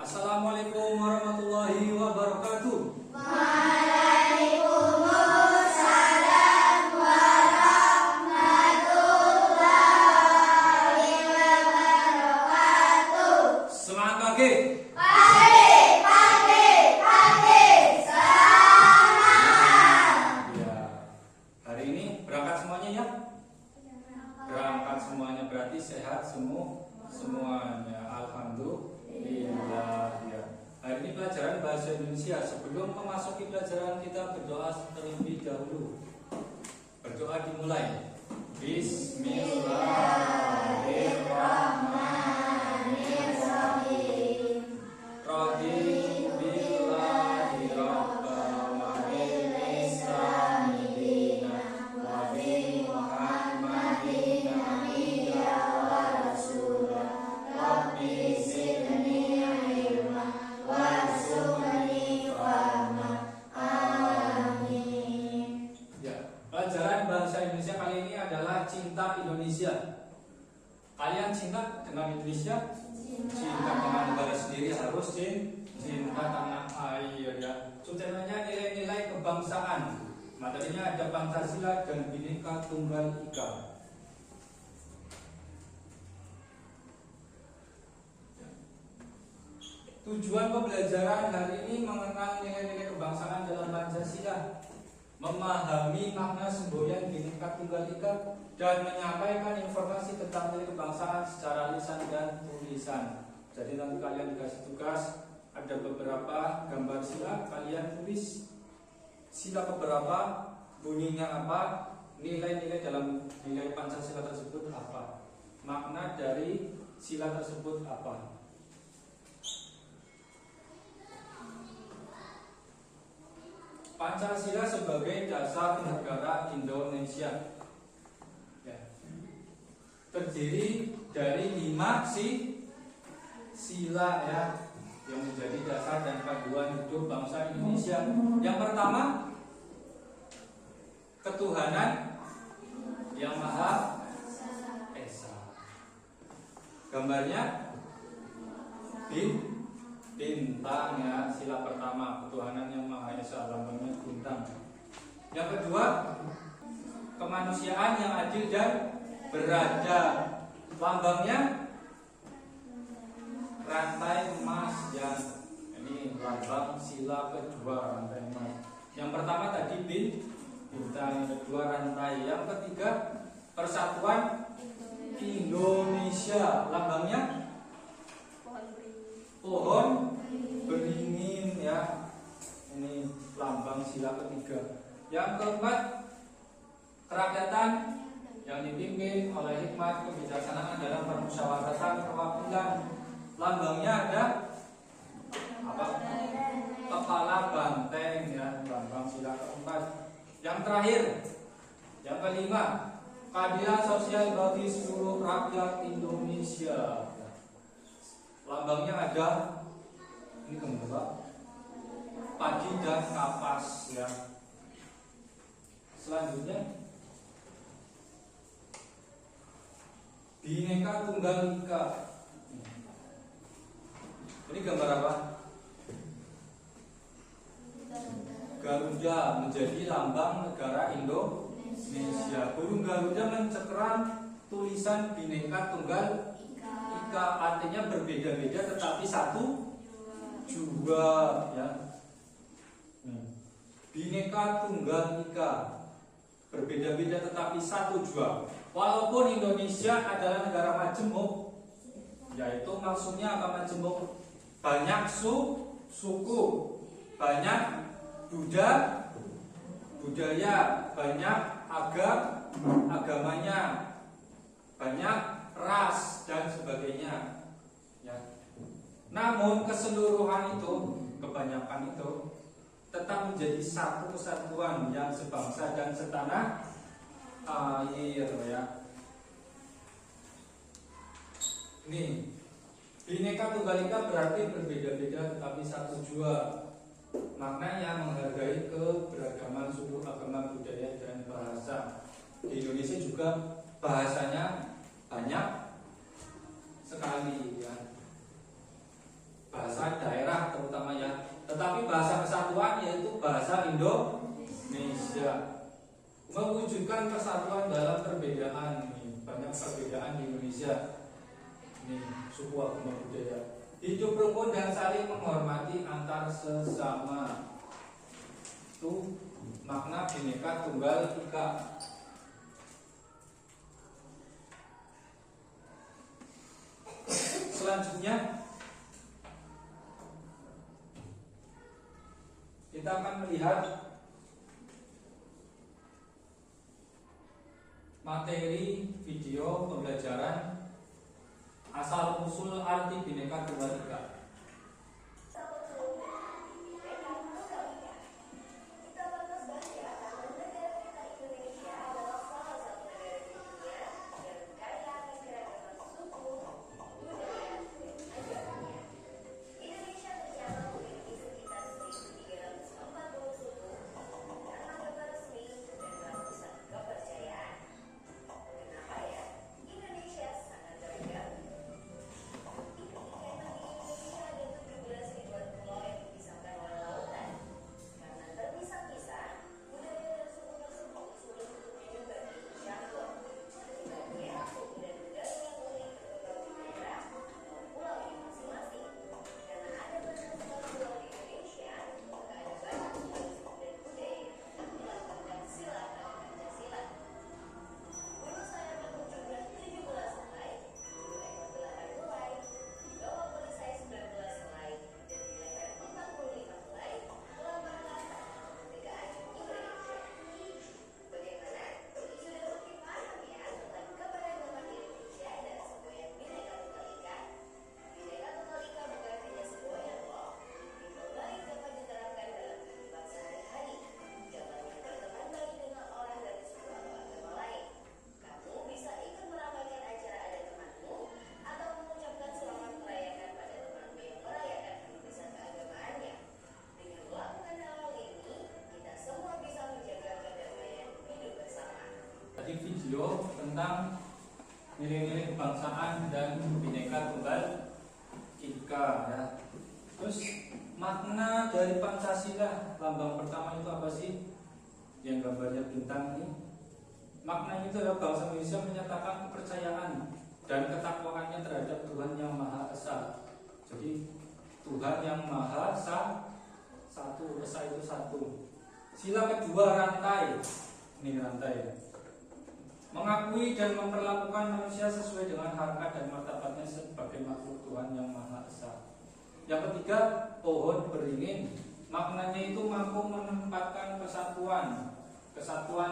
Assalamualaikum warahmatullahi wabarakatuh. Waalaikumsalam warahmatullahi wabarakatuh. Semangat pagi. Pagi, semangat. Ya. Hari ini berangkat semuanya ya? Berangkat semuanya berarti sehat semuanya. Alhamdulillah ya. Hari ini pelajaran bahasa Indonesia. Sebelum memasuki pelajaran kita berdoa terlebih dahulu. Berdoa dimulai. Bismillahirrahmanirrahim. Raditu billahi rabban wa bil islami dinan wa bi Muhammadin nabiyyan wa rasulan. Rabbi zidni ilman warzuqni fahman. Amin. Ya, pelajaran bahasa Indonesia kali ini adalah cinta Indonesia. Kalian cinta dengan Indonesia? Cinta dengan negara sendiri, harus cinta tanah air ya. Subtemanya nilai-nilai kebangsaan. Materinya ada Pancasila dan Bhinneka Tunggal Ika. Tujuan pembelajaran hari ini mengenal nilai-nilai kebangsaan dalam Pancasila, memahami makna semboyan Bhinneka Tunggal Ika, dan menyampaikan informasi tentang nilai kebangsaan secara lisan dan tulisan. Jadi nanti kalian dikasih tugas, ada beberapa gambar sila, kalian tulis sila keberapa, bunyinya apa, nilai-nilai dalam nilai Pancasila tersebut apa, makna dari sila tersebut apa. Pancasila sebagai dasar negara Indonesia ya, terdiri dari 5 sila ya, yang menjadi dasar dan panduan hidup bangsa Indonesia. Yang pertama, ketuhanan yang Maha Esa. Gambarnya bintang ya, sila pertama, ketuhanan yang Maha Esa, lambangnya bintang. Yang kedua, kemanusiaan yang adil dan beradab, lambangnya rantai emas ya. Ini lambang sila kedua, rantai emas. Yang pertama tadi bintang, yang kedua rantai, yang ketiga persatuan Indonesia, lambangnya pohon beringin ya. Ini lambang sila ketiga. Yang keempat, kerakyatan yang dipimpin oleh hikmat kebijaksanaan dalam permusyawaratan perwakilan, lambangnya ada apa? Kepala banteng ya, lambang sila keempat. Yang terakhir, yang kelima, keadilan sosial bagi seluruh rakyat Indonesia. Lambangnya ada, ini gambar padi dan kapas ya. Selanjutnya, Bhinneka Tunggal Ika. Ini gambar apa? Garuda menjadi lambang negara Indonesia. Burung Garuda mencekram tulisan Bhinneka Tunggal Ika, artinya berbeda-beda tetapi satu jua ya. Bhinneka Tunggal Ika, berbeda-beda tetapi satu jua. Walaupun Indonesia adalah negara majemuk, yaitu maksudnya apa majemuk? Banyak suku, banyak budaya, banyak agamanya, banyak ras dan sebagainya ya. Namun keseluruhan itu, kebanyakan itu tetap menjadi satu kesatuan yang sebangsa dan setanah air ya. Ini Bhinneka Tunggal Ika berarti berbeda-beda tetapi satu jua. Maknanya menghargai keberagaman suku, agama, budaya dan bahasa. Di Indonesia juga bahasanya banyak sekali ya. Bahasa Wujudkan persatuan dalam perbedaan. Nih, banyak perbedaan di Indonesia. Nih, suku agama budaya. Hidup rukun dan saling menghormati antar sesama. Itu makna Bhinneka Tunggal Ika. Selanjutnya kita akan melihat materi video pembelajaran asal usul arti Bhinneka Tunggal Ika. Video tentang nilai-nilai kebangsaan dan Bhinneka Tunggal Ika ya. Terus makna dari Pancasila, lambang pertama itu apa sih? Yang gambarnya bintang ini. Maknanya itu adalah bangsa Indonesia menyatakan kepercayaan dan ketakwaannya terhadap Tuhan Yang Maha Esa. Jadi Tuhan Yang Maha Esa satu, Esa itu satu. Sila kedua rantai. Ini rantai. Mengakui dan memperlakukan manusia sesuai dengan harkat dan martabatnya sebagai makhluk Tuhan Yang Maha Esa. Yang ketiga, pohon beringin. Maknanya itu mampu menempatkan kesatuan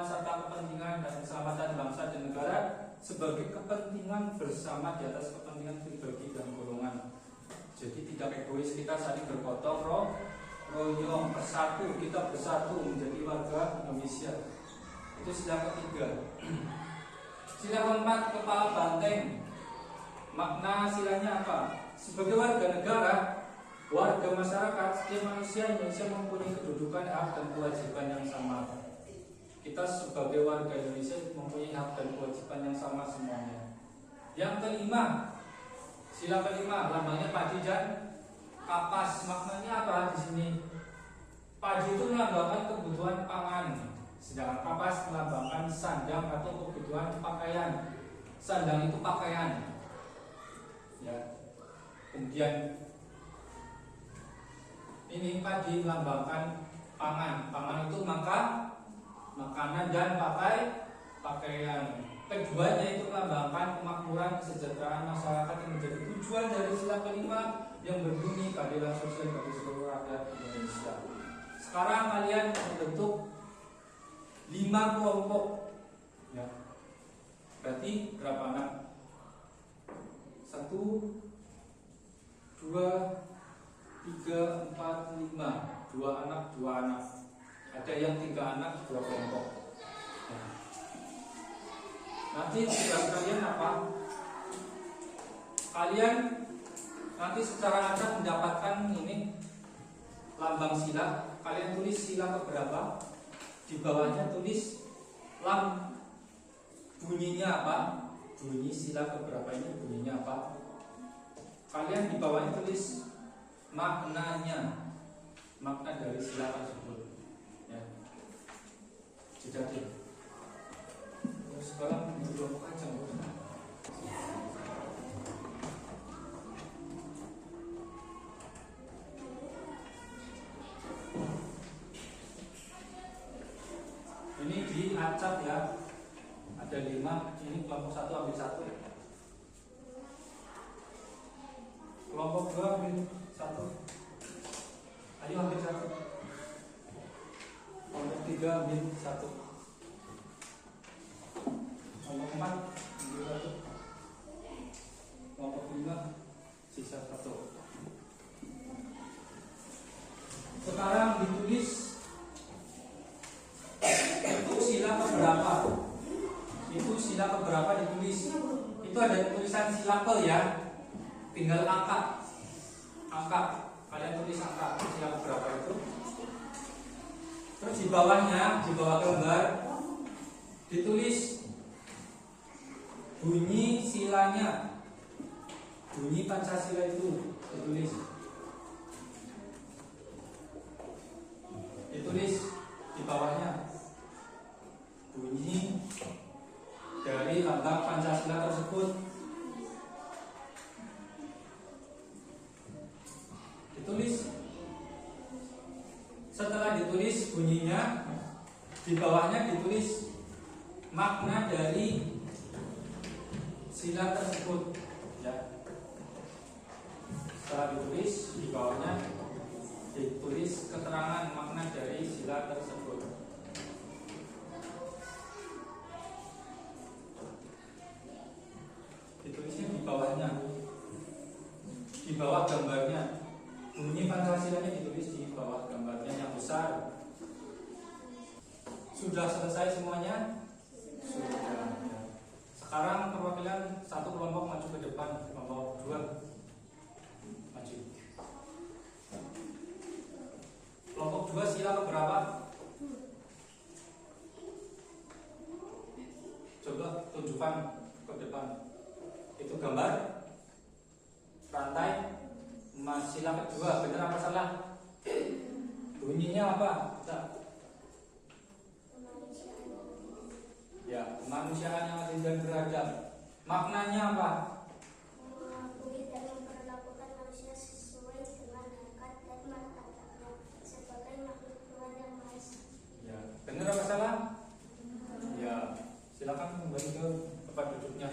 serta kepentingan dan keselamatan bangsa dan negara sebagai kepentingan bersama di atas kepentingan pribadi dan golongan. Jadi tidak egois, kita saling bergotong royong, bersatu, kita bersatu menjadi warga Indonesia. Itu sila ketiga. Sila keempat, kepala banteng. Makna silanya apa? Sebagai warga negara, warga masyarakat, setiap manusia Indonesia mempunyai kedudukan, hak dan kewajiban yang sama. Kita sebagai warga Indonesia mempunyai hak dan kewajiban yang sama semuanya. Yang kelima, sila kelima, lambangnya padi dan kapas. Maknanya apa di sini? Padi itu melambangkan kebutuhan pangan. Sedangkan kapas melambangkan sandang atau kebutuhan pakaian. Sandang itu pakaian. Ya. Kemudian ini padi melambangkan pangan. Pangan itu makanan dan pakaian. Keduanya itu melambangkan kemakmuran kesejahteraan masyarakat yang menjadi tujuan dari sila kelima yang berbunyi keadilan sosial bagi seluruh rakyat Indonesia. Sekarang kalian membentuk 5 kelompok ya. Berarti berapa anak? 1, 2, 3, 4, 5. 2 anak. Ada yang 3 anak, 2 kelompok ya. Nanti tugas kalian apa? Kalian nanti secara acak mendapatkan ini lambang sila. Kalian tulis sila keberapa? Di bawahnya tulis bunyinya apa? Bunyi sila keberapa ini bunyinya apa? Kalian di bawahnya tulis maknanya, makna dari sila tersebut. Ya. Jadi sekarang di kelompok aja bos. Ini diacak ya, ada 5. Ini kelompok 1 ambil 1, kelompok 2 ambil 1, ayo ambil 1, kelompok 3 ambil 1, kelompok 4 ambil 1, kelompok 5 sisa 1. Sekarang ditulis itu sila keberapa? Itu sila keberapa ditulis? Itu ada tulisan silabel ya. Tinggal angka. Kalian tulis angka sila keberapa itu. Terus di bawahnya, di bawah gambar ditulis bunyi silanya. Bunyi Pancasila itu ditulis. Ditulis di bawahnya bunyi dari lambang Pancasila tersebut. Ditulis. Setelah ditulis bunyinya, di bawahnya ditulis makna dari sila tersebut ya. Setelah ditulis, di bawahnya ditulis keterangan makna dari sila tersebut. Ditulisnya di bawahnya, di bawah gambarnya. Bunyi Pancasilanya ditulis di bawah gambarnya yang besar. Sudah selesai semuanya? Sudah. Sekarang perwakilan satu kelompok maju ke depan, kelompok 2 maju. Kelompok 2 sila keberapa? Coba tunjukkan ke depan. Itu gambar rantai sila kedua, benar apa salah? Bunyinya apa? Ya, kemanusiaan yang adil dan beradab. Maknanya apa? Mengakui dan memperlakukan manusia sesuai dengan harkat dan martabatnya sebagai makhluk Tuhan yang Maha Esa. Ya, benar apa salah? Ya, silakan kembali ke tempat duduknya.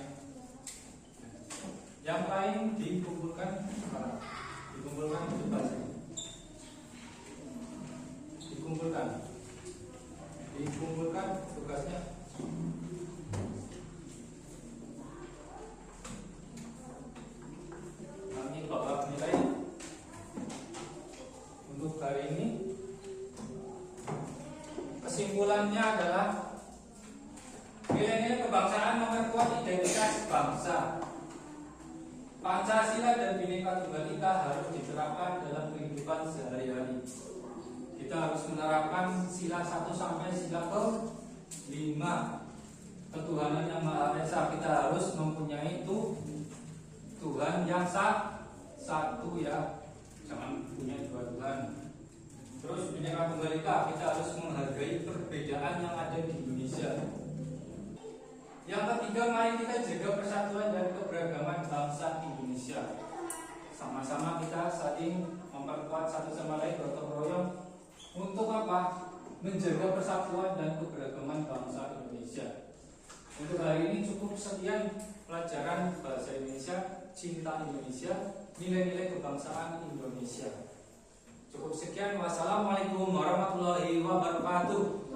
Yang lain dikumpulkan sekarang. Dikumpulkan di depan sini. Dikumpulkan tugasnya. Kami bawa nilai untuk hari ini. Kesimpulannya adalah nilai-nilai kebangsaan memperkuat identitas bangsa. Pancasila dan Bhinneka Tunggal Ika harus diterapkan dalam kehidupan sehari-hari. Kita harus menerapkan sila 1 sampai sila ke-5. Ketuhanan yang Maha Esa. Kita harus mempunyai itu Tuhan yang satu ya. Jangan punya 2 Tuhan. Terus Bhinneka Tunggal Ika, kita harus menghargai perbedaan yang ada di Indonesia. Yang ketiga, mari kita jaga persatuan dan keberagaman bangsa Indonesia. Sama-sama kita saling memperkuat satu sama lain, gotong royong. Untuk apa? Menjaga persatuan dan keberagaman bangsa Indonesia. Untuk hari ini cukup sekian pelajaran bahasa Indonesia, cinta Indonesia, nilai-nilai kebangsaan Indonesia. Cukup sekian. Wassalamualaikum warahmatullahi wabarakatuh.